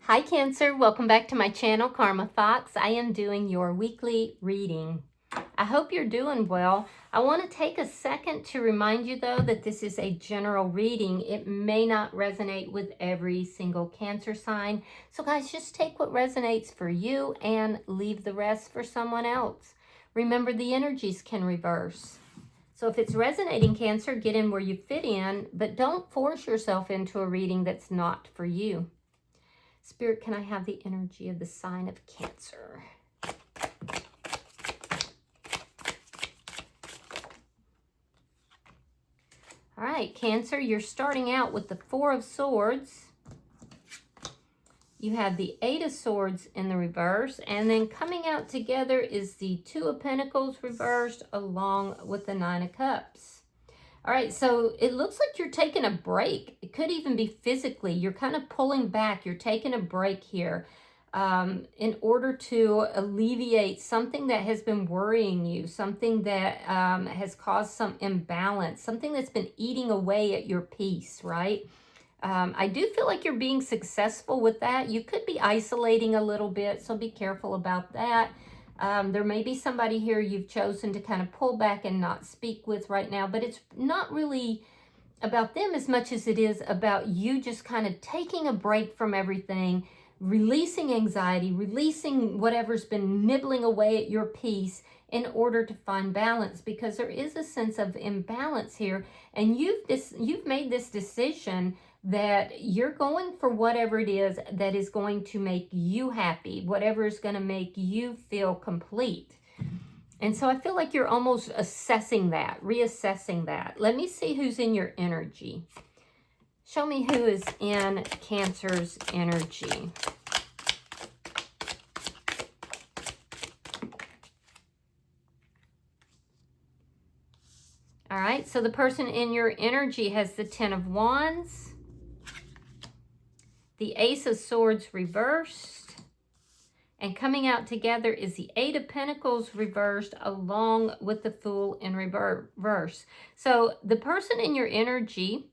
Hi Cancer, welcome back to my channel, Karma Fox. I am doing your weekly reading. I hope you're doing well. I want to take a second to remind you though that this is a general reading. It may not resonate with every single Cancer sign. So guys, just take what resonates for you and leave the rest for someone else. Remember, the energies can reverse. So if it's resonating, Cancer, get in where you fit in, but don't force yourself into a reading that's not for you. Spirit, can I have the energy of the sign of Cancer? All right, Cancer, you're starting out with the Four of Swords. You have the Eight of Swords in the reverse, and then coming out together is the Two of Pentacles reversed along with the Nine of Cups. All right, so it looks like you're taking a break. It could even be physically. You're kind of pulling back. You're taking a break here in order to alleviate something that has been worrying you, something that has caused some imbalance, something that's been eating away at your peace, right? I do feel like you're being successful with that. You could be isolating a little bit, so be careful about that. There may be somebody here you've chosen to kind of pull back and not speak with right now, but it's not really about them as much as it is about you just kind of taking a break from everything, releasing anxiety, releasing whatever's been nibbling away at your peace in order to find balance, because there is a sense of imbalance here, and you've made this decision that you're going for whatever it is that is going to make you happy, whatever is going to make you feel complete. And so I feel like you're almost assessing that, reassessing that. Let me see who's in your energy. Show me who is in Cancer's energy. All right, so the person in your energy has the Ten of Wands, the Ace of Swords reversed, and coming out together is the Eight of Pentacles reversed along with the Fool in reverse. So the person in your energy,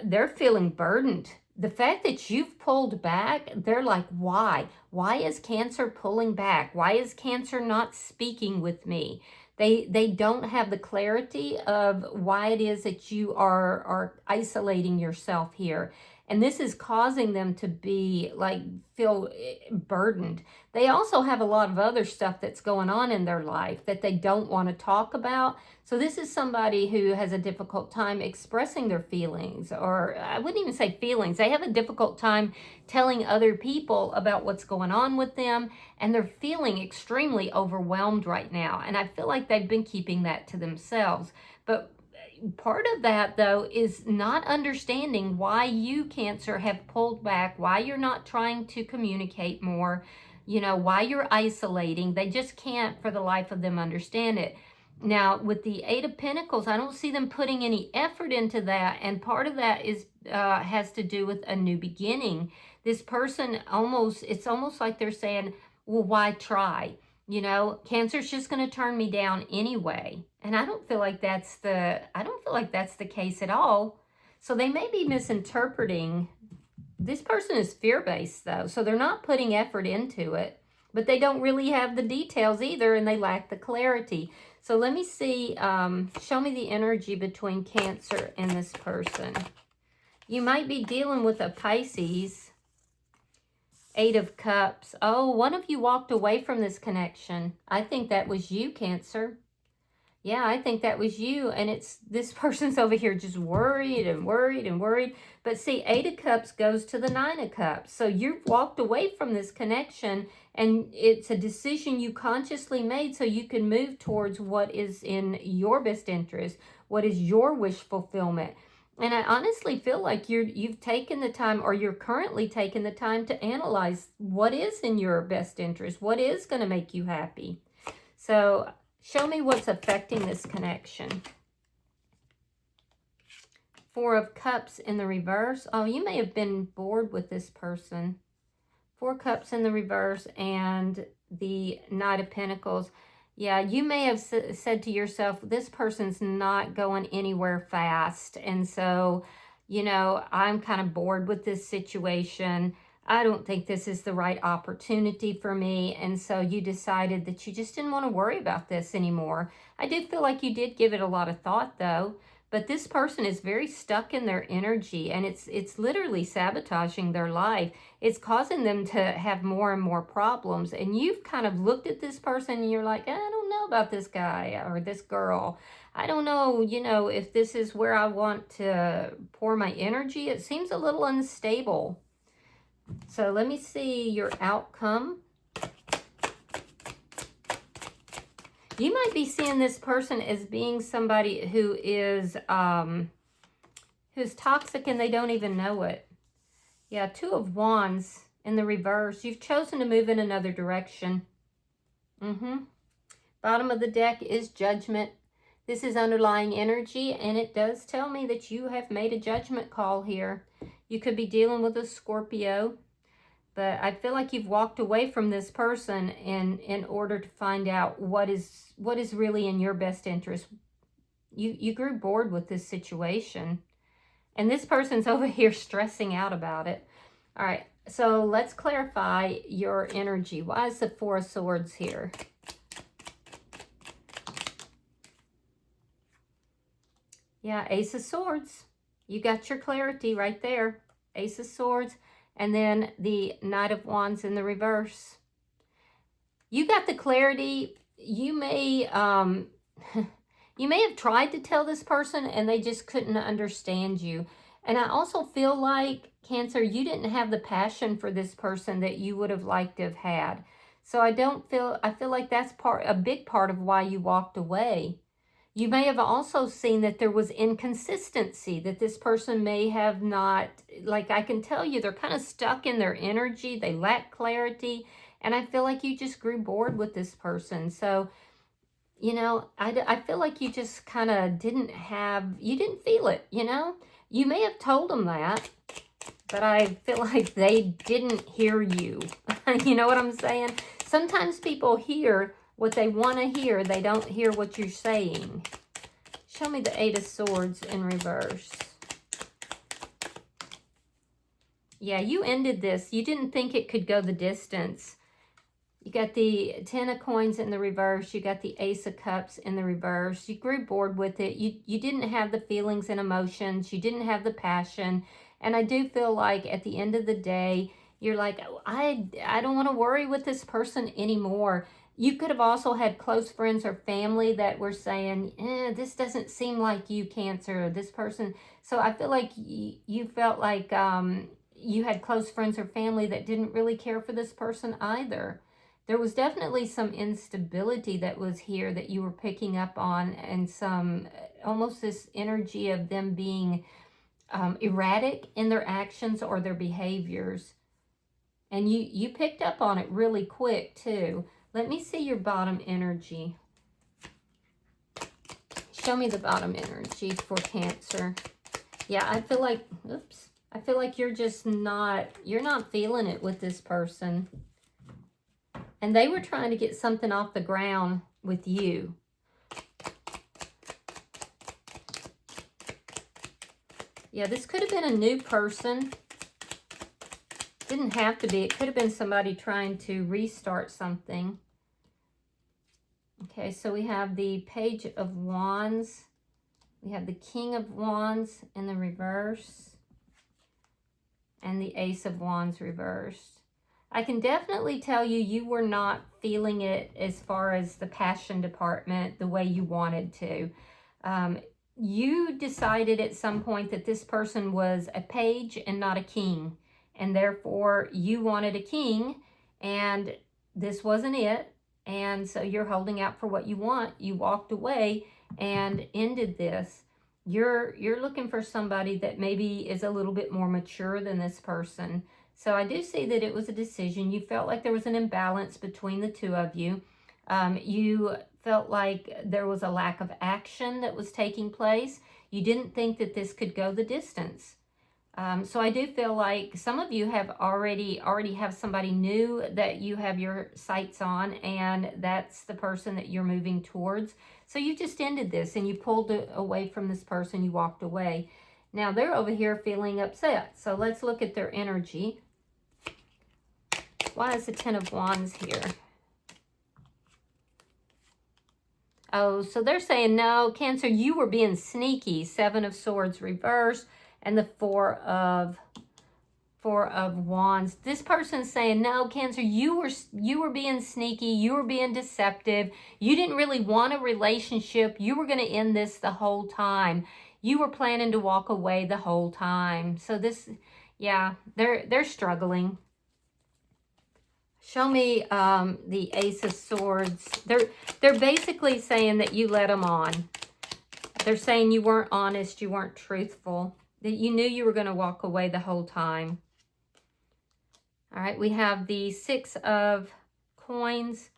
they're feeling burdened. The fact that you've pulled back, they're like, why? Why is Cancer pulling back? Why is Cancer not speaking with me? They don't have the clarity of why it is that you are isolating yourself here. And this is causing them to be like, feel burdened. They also have a lot of other stuff that's going on in their life that they don't want to talk about. So this is somebody who has a difficult time expressing their feelings, or I wouldn't even say feelings. They have a difficult time telling other people about what's going on with them, and they're feeling extremely overwhelmed right now. And I feel like they've been keeping that to themselves. But part of that, though, is not understanding why you, Cancer, have pulled back, why you're not trying to communicate more, you know, why you're isolating. They just can't, for the life of them, understand it. Now, with the Eight of Pentacles, I don't see them putting any effort into that, and part of that is has to do with a new beginning. This person it's almost like they're saying, well, why try? You know, Cancer's just going to turn me down anyway. And I don't feel like that's the case at all. So they may be misinterpreting. This person is fear-based though, so they're not putting effort into it, but they don't really have the details either, and they lack the clarity. So let me see, show me the energy between Cancer and this person. You might be dealing with a Pisces. Eight of Cups. Oh, one of you walked away from this connection. I think that was you, Cancer. Yeah, I think that was you. And it's this person's over here just worried and worried and worried. But see, Eight of Cups goes to the Nine of Cups. So you've walked away from this connection, and it's a decision you consciously made so you can move towards what is in your best interest, what is your wish fulfillment. And I honestly feel like you've taken the time, or you're currently taking the time, to analyze what is in your best interest, what is going to make you happy. So show me what's affecting this connection. Four of Cups in the reverse. Oh, you may have been bored with this person. Four Cups in the reverse and the Knight of Pentacles. Yeah, you may have said to yourself, this person's not going anywhere fast. And so, you know, I'm kind of bored with this situation. I don't think this is the right opportunity for me. And so you decided that you just didn't want to worry about this anymore. I did feel like you did give it a lot of thought though. But this person is very stuck in their energy, and it's literally sabotaging their life. It's causing them to have more and more problems. And you've kind of looked at this person and you're like, I don't know about this guy or this girl. I don't know, you know, if this is where I want to pour my energy. It seems a little unstable. So let me see your outcome. You might be seeing this person as being somebody who is who's toxic and they don't even know it. Yeah, Two of Wands in the reverse. You've chosen to move in another direction. Bottom of the deck is Judgment. This is underlying energy, and it does tell me that you have made a judgment call here. You could be dealing with a Scorpio. But I feel like you've walked away from this person in order to find out what is really in your best interest. You grew bored with this situation. And this person's over here stressing out about it. All right, so let's clarify your energy. Why is the Four of Swords here? Yeah, Ace of Swords. You got your clarity right there. Ace of Swords. And then the Knight of Wands in the reverse. You got the clarity. You may you may have tried to tell this person and they just couldn't understand you. And I also feel like, Cancer, you didn't have the passion for this person that you would have liked to have had. So I feel like that's a big part of why you walked away. You may have also seen that there was inconsistency, that this person may have not, like I can tell you, they're kind of stuck in their energy. They lack clarity. And I feel like you just grew bored with this person. So, you know, I feel like you just kind of you didn't feel it, you know. You may have told them that, but I feel like they didn't hear you. You know what I'm saying? Sometimes people hear what they want to hear. They don't hear what you're saying. Show me the Eight of Swords in reverse. Yeah, you ended this. You didn't think it could go the distance. You got the Ten of Coins in the reverse. You got the Ace of Cups in the reverse. You grew bored with it. You didn't have the feelings and emotions. You didn't have the passion. And I do feel like at the end of the day, you're like, I don't want to worry with this person anymore. You could have also had close friends or family that were saying, this doesn't seem like you, Cancer, this person. So I feel like you felt like you had close friends or family that didn't really care for this person either. There was definitely some instability that was here that you were picking up on, and some almost this energy of them being erratic in their actions or their behaviors. And you picked up on it really quick too. Let me see your bottom energy. Show me the bottom energy for Cancer. Yeah, I feel like, I feel like you're not feeling it with this person. And they were trying to get something off the ground with you. Yeah, this could have been a new person. Didn't have to be. It could have been somebody trying to restart something. Okay, so we have the Page of Wands. We have the King of Wands in the reverse. And the Ace of Wands reversed. I can definitely tell you were not feeling it as far as the passion department the way you wanted to. You decided at some point that this person was a page and not a king. And therefore, you wanted a king, and this wasn't it. And so you're holding out for what you want. You walked away and ended this. You're looking for somebody that maybe is a little bit more mature than this person. So I do see that it was a decision. You felt like there was an imbalance between the two of you. You felt like there was a lack of action that was taking place. You didn't think that this could go the distance. So I do feel like some of you have already have somebody new that you have your sights on, and that's the person that you're moving towards. So you just ended this and you pulled away from this person. You walked away. Now they're over here feeling upset. So let's look at their energy. Why is the Ten of Wands here? Oh, so they're saying, no, Cancer, you were being sneaky. Seven of Swords reversed and the Four of Wands. This person's saying, no, Cancer, you were being sneaky. You were being deceptive. You didn't really want a relationship. You were going to end this the whole time. You were planning to walk away the whole time. So this, yeah, they're struggling. Show me the Ace of Swords. They're basically saying that you let them on. They're saying you weren't honest, you weren't truthful, that you knew you were going to walk away the whole time. All right, we have the Six of Coins,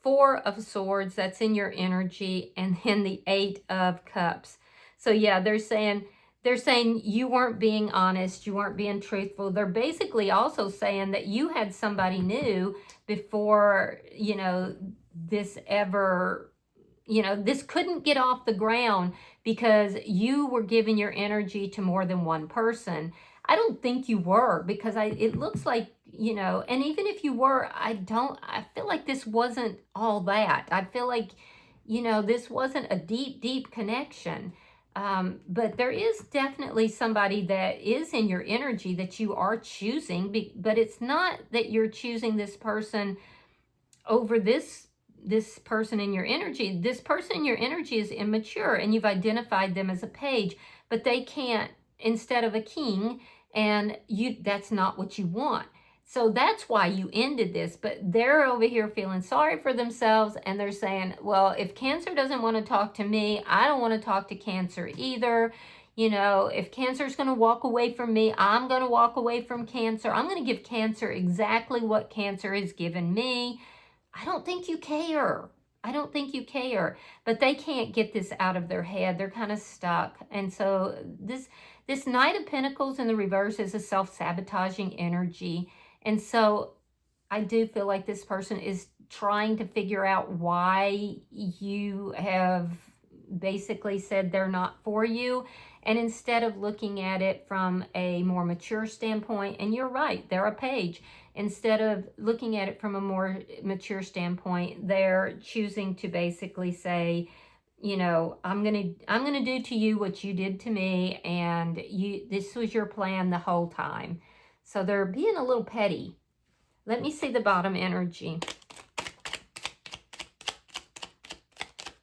Four of Swords, that's in your energy, and then the Eight of Cups. So yeah, they're saying you weren't being honest, you weren't being truthful. They're basically also saying that you had somebody new before, you know, this ever, you know, this couldn't get off the ground because you were giving your energy to more than one person. I don't think you were, because it looks like, you know, and even if you were, I feel like this wasn't all that. I feel like, you know, this wasn't a deep, deep connection. But there is definitely somebody that is in your energy that you are choosing, but it's not that you're choosing this person over this person in your energy. This person in your energy is immature, and you've identified them as a page, but they can't, instead of a king, and that's not what you want. So that's why you ended this. But they're over here feeling sorry for themselves, and they're saying, well, if Cancer doesn't want to talk to me, I don't want to talk to Cancer either. You know, if Cancer's going to walk away from me, I'm going to walk away from Cancer. I'm going to give Cancer exactly what Cancer has given me. I don't think you care. I don't think you care. But they can't get this out of their head. They're kind of stuck. And so this Knight of Pentacles in the reverse is a self-sabotaging energy. And so I do feel like this person is trying to figure out why you have basically said they're not for you. And instead of looking at it from a more mature standpoint, and you're right, they're a page. Instead of looking at it from a more mature standpoint, they're choosing to basically say, you know, I'm gonna do to you what you did to me, and this was your plan the whole time. So they're being a little petty. Let me see the bottom energy.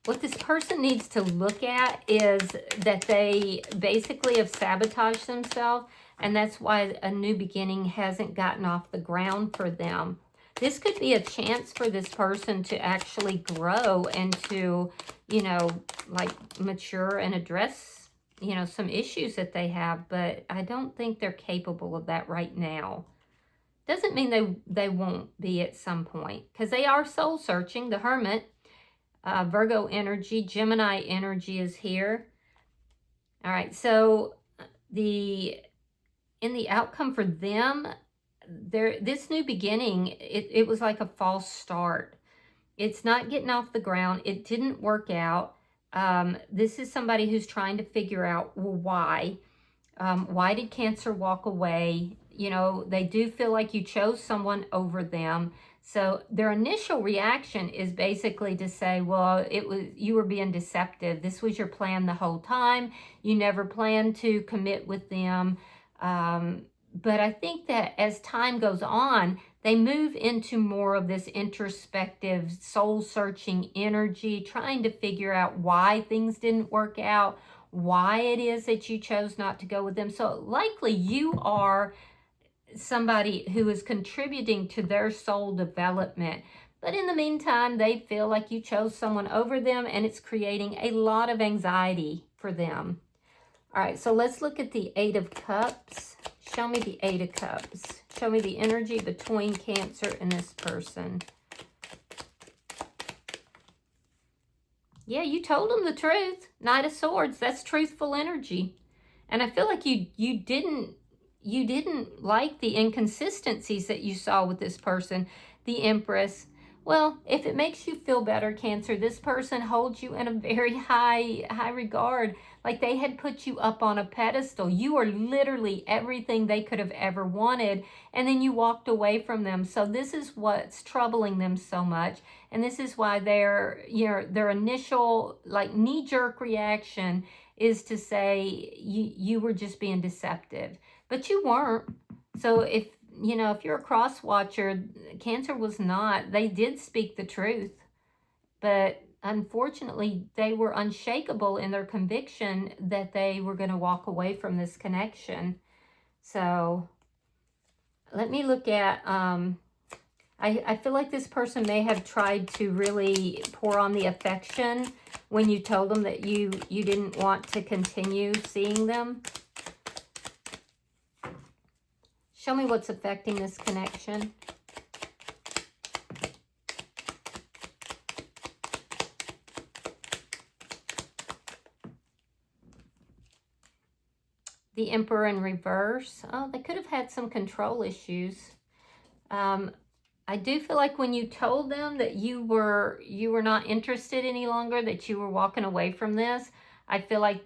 What this person needs to look at is that they basically have sabotaged themselves, and that's why a new beginning hasn't gotten off the ground for them. This could be a chance for this person to actually grow and to, you know, like mature and address, you know, some issues that they have, but I don't think they're capable of that right now. Doesn't mean they won't be at some point, because they are soul searching. The Hermit, Virgo energy, Gemini energy is here. All right, so in the outcome for them, this new beginning, it was like a false start. It's not getting off the ground. It didn't work out. This is somebody who's trying to figure out, well, why? Why did Cancer walk away? You know, they do feel like you chose someone over them. So their initial reaction is basically to say, well, you were being deceptive. This was your plan the whole time. You never planned to commit with them. But I think that as time goes on, they move into more of this introspective, soul-searching energy, trying to figure out why things didn't work out, why it is that you chose not to go with them. So likely you are somebody who is contributing to their soul development. But in the meantime, they feel like you chose someone over them, and it's creating a lot of anxiety for them. All right, so let's look at the Eight of Cups. Show me the Eight of Cups. Show me the energy between Cancer and this person. Yeah, you told them the truth. Knight of Swords, that's truthful energy. And I feel like you didn't like the inconsistencies that you saw with this person. The Empress. Well, if it makes you feel better, Cancer, this person holds you in a very high regard. Like they had put you up on a pedestal. You are literally everything they could have ever wanted, and then you walked away from them. So this is what's troubling them so much, and this is why their initial like knee-jerk reaction is to say you were just being deceptive, but you weren't. So if you're a cross watcher, Cancer was not. They did speak the truth, but unfortunately they were unshakable in their conviction that they were going to walk away from this connection. So let me look at, I feel like this person may have tried to really pour on the affection when you told them that you didn't want to continue seeing them. Show me what's affecting this connection. The Emperor in reverse. Oh, they could have had some control issues. I do feel like when you told them that you were not interested any longer, that you were walking away from this, I feel like,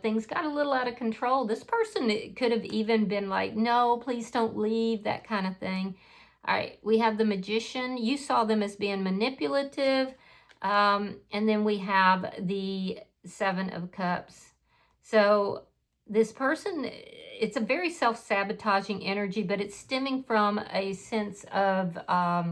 things got a little out of control. This person could have even been like, no, please don't leave, that kind of thing. All right, we have the Magician. You saw them as being manipulative. And then we have the Seven of Cups. So this person, it's a very self-sabotaging energy, but it's stemming from a sense of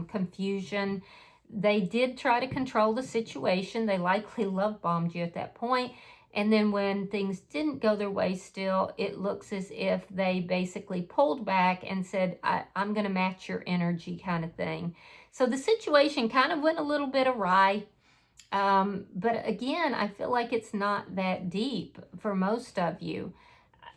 confusion. They did try to control the situation. They likely love bombed you at that point. And then when things didn't go their way still, it looks as if they basically pulled back and said, I'm going to match your energy kind of thing. So the situation kind of went a little bit awry. But again, I feel like it's not that deep for most of you.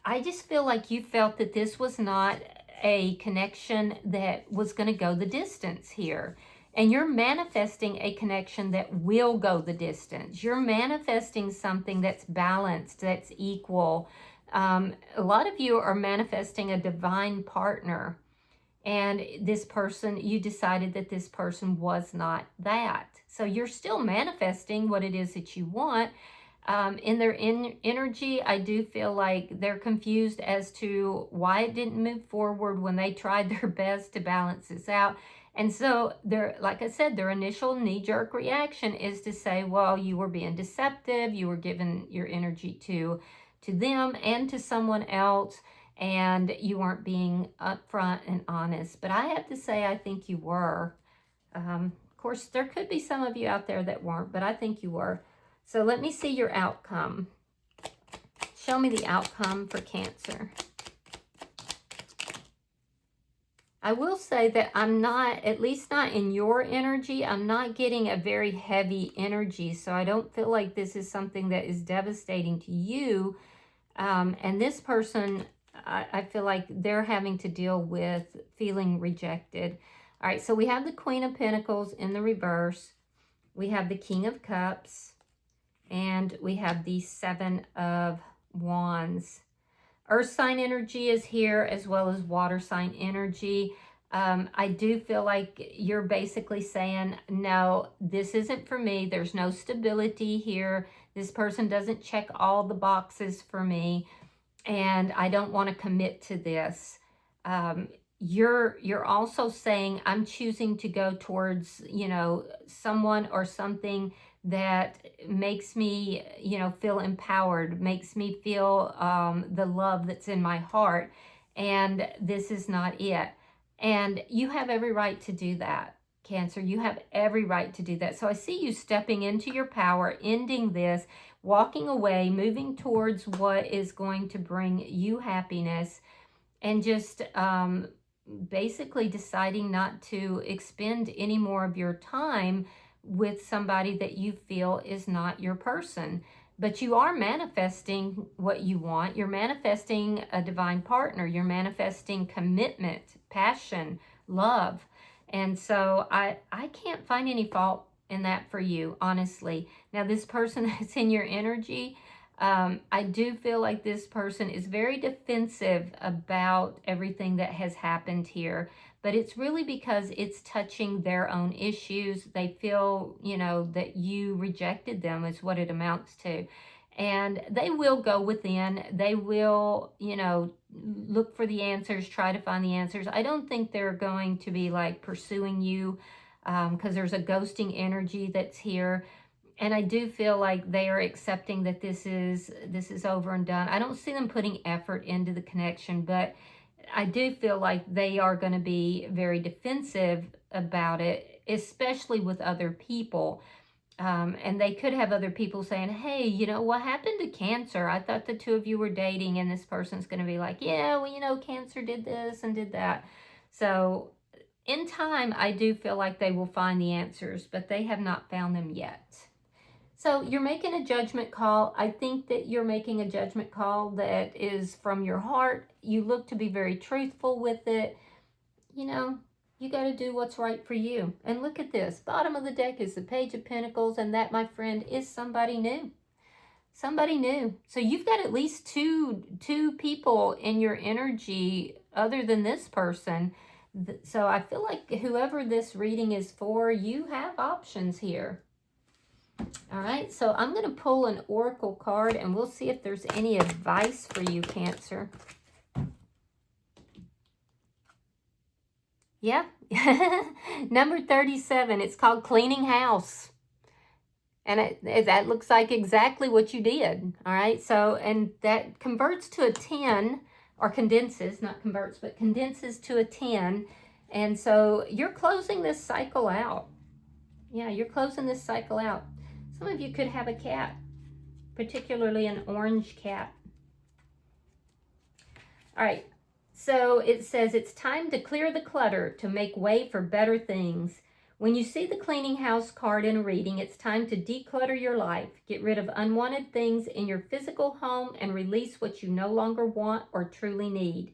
I just feel like you felt that this was not a connection that was going to go the distance here. And you're manifesting a connection that will go the distance. You're manifesting something that's balanced, that's equal. A lot of you are manifesting a divine partner. And this person, you decided that this person was not that. So you're still manifesting what it is that you want. In their energy, I do feel like they're confused as to why it didn't move forward when they tried their best to balance this out. And so, like I said, their initial knee-jerk reaction is to say, well, you were being deceptive, you were giving your energy to them and to someone else, and you weren't being upfront and honest. But I have to say, I think you were. Of course, there could be some of you out there that weren't, but I think you were. So let me see your outcome. Show me the outcome for Cancer. I will say that I'm not, at least not in your energy, I'm not getting a very heavy energy. So I don't feel like this is something that is devastating to you. And this person, I feel like they're having to deal with feeling rejected. All right, so we have the Queen of Pentacles in the reverse. We have the King of Cups. And we have the Seven of Wands. Earth sign energy is here as well as water sign energy. I do feel like you're basically saying, no, this isn't for me. There's no stability here. This person doesn't check all the boxes for me. And I don't want to commit to this. You're also saying, I'm choosing to go towards, someone or something that makes me, feel empowered, makes me feel the love that's in my heart. And this is not it. And you have every right to do that, Cancer. You have every right to do that. So I see you stepping into your power, ending this, walking away, moving towards what is going to bring you happiness, and just basically deciding not to expend any more of your time with somebody that you feel is not your person. But you are manifesting what you want. You're manifesting a divine partner. You're manifesting commitment, passion, love. And so I can't find any fault in that for you, honestly. Now, this person that's in your energy, I do feel like this person is very defensive about everything that has happened here. But it's really because it's touching their own issues. They feel, that you rejected them is what it amounts to. And they will go within. They will, you know, look for the answers, try to find the answers. I don't think they're going to be like pursuing you because there's a ghosting energy that's here. And I do feel like they are accepting that this is over and done. I don't see them putting effort into the connection, but I do feel like they are going to be very defensive about it, especially with other people. And they could have other people saying, hey, you know, what happened to Cancer? I thought the two of you were dating, and this person's going to be like, yeah, well, you know, Cancer did this and did that. So in time, I do feel like they will find the answers, but they have not found them yet. So you're making a judgment call. I think that you're making a judgment call that is from your heart. You look to be very truthful with it. You know, you got to do what's right for you. And look at this. Bottom of the deck is the Page of Pentacles, and that, my friend, is somebody new. Somebody new. So you've got at least two people in your energy other than this person. So I feel like whoever this reading is for, you have options here. All right, so I'm going to pull an oracle card, and we'll see if there's any advice for you, Cancer. Yeah, number 37, it's called Cleaning House. And that looks like exactly what you did, all right? So, and that converts to a 10, or condenses, not converts, but condenses to a 10. And so you're closing this cycle out. Yeah, you're closing this cycle out. Some of you could have a cat, particularly an orange cat. All right, so it says it's time to clear the clutter to make way for better things. When you see the cleaning house card in a reading, it's time to declutter your life. Get rid of unwanted things in your physical home and release what you no longer want or truly need.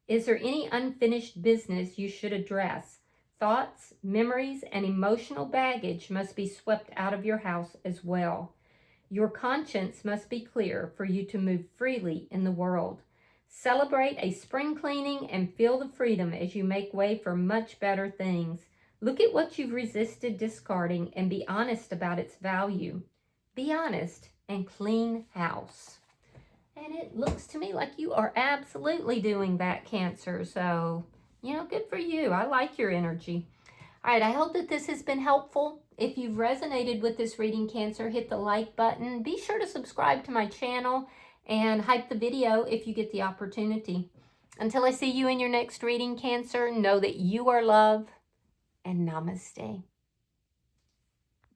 Is there any unfinished business you should address? Thoughts, memories, and emotional baggage must be swept out of your house as well. Your conscience must be clear for you to move freely in the world. Celebrate a spring cleaning and feel the freedom as you make way for much better things. Look at what you've resisted discarding and be honest about its value. Be honest and clean house. And it looks to me like you are absolutely doing that, Cancer. So, you know, good for you. I like your energy. All right, I hope that this has been helpful. If you've resonated with this reading, Cancer, hit the like button. Be sure to subscribe to my channel and hype the video if you get the opportunity. Until I see you in your next reading, Cancer, know that you are love, and namaste.